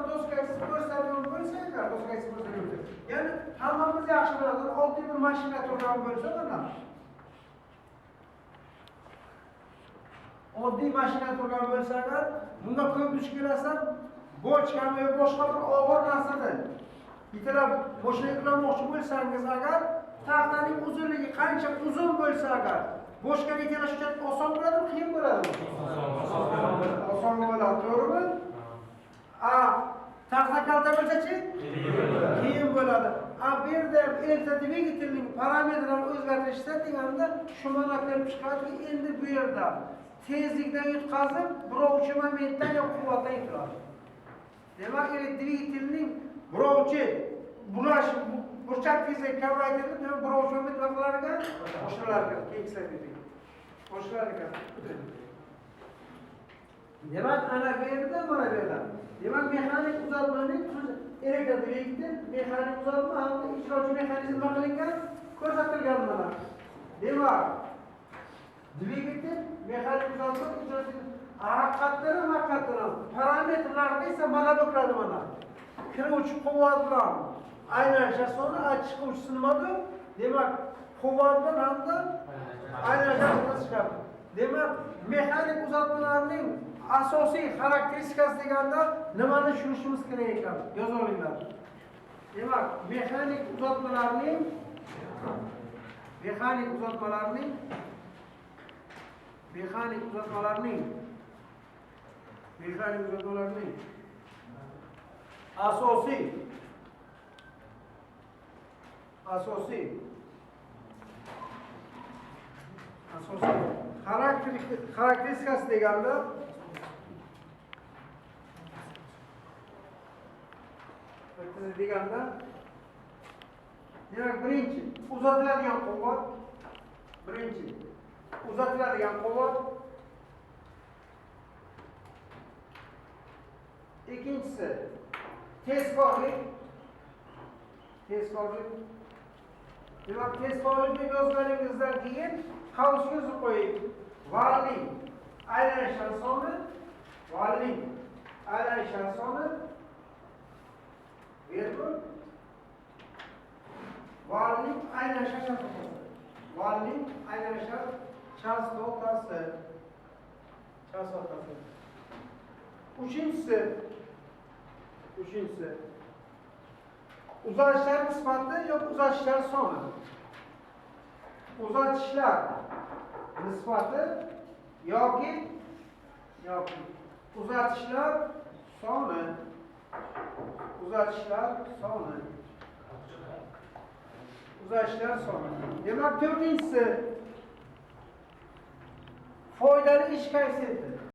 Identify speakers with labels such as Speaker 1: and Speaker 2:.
Speaker 1: do'stlikasiz ko'rsatgan bo'lsa, agar do'stlikasiz ko'rsatgan bo'lsa, ya'ni hammamiz yaxshi bilamiz, oddiy bir mashina turgan bo'lsa, mana oddiy mashina turgan bo'lsa, agar bunga ko'p duch kelasan, bochkami yo boshqa bir og'ir narsadan bitalab boshqa yuklamoqchi bo'lsangiz, agar taxtaning uzunligi qancha uzun bo'lsa, agar boshqa yetalash uchun oson bo'ladimi, qiyin bo'ladimi? Oson bo'ladi, to'g'rimi? Taxta kalta bo'lsa-chi? Qiyin bo'ladi. Bu yerda erta dvigatelning parametrlarini o'zgartirishsa deganda shu ma'no kelib chiqadiki, endi bu yerda tezlikdan yutqazib, birovchi momentdan yo quvvatdan yutiladi. Demak, dvigatelning birovchi burchak tezligi kamaytirilib, birovchi momentlarga qo'shiladigan, keksaydagi. Qo'shiladigan. Demak, ana bu yerda mana bu yerda. Demak, mexanik uzatmaning elektr dvigatel, mexanik uzatma hamda ijrochi mexanizmga qilingan ko'rsatilgan mana. Demak, dvigatel, mexanik uzatma, ijrochi haqiqatdan parametrlarni esa mana bu kiradi mana. Kiruvchi quvvat bilan aylanishlar soni, chiquvchisi nimadir? Demak, quvvat bilan hamda aylanishlar chiqadi. Demak, mexanik uzatmalarning asosiy xarakteristikasi deganda nimani tushunishimiz kerak ekan? Yozib olinglar. Demak, mexanik uzatmalarning asosiy xarakteristikasi deganda demak, birinchi uzatiladigan quvvat, ikkinchisi tezkorlik. Demak, tezkorlikni yozganingizdan keyin qavsga yozib qo'ying. Valning aylanishlar soni, virgul valning aylanishlar chastotasi. Uchinchisi uzatishlar nisbati yoki uzatishlar soni. Uzatishlar nisbati yoki uzatishlar soni. Demak, to'rtinchisi foydali ish kayfiyati.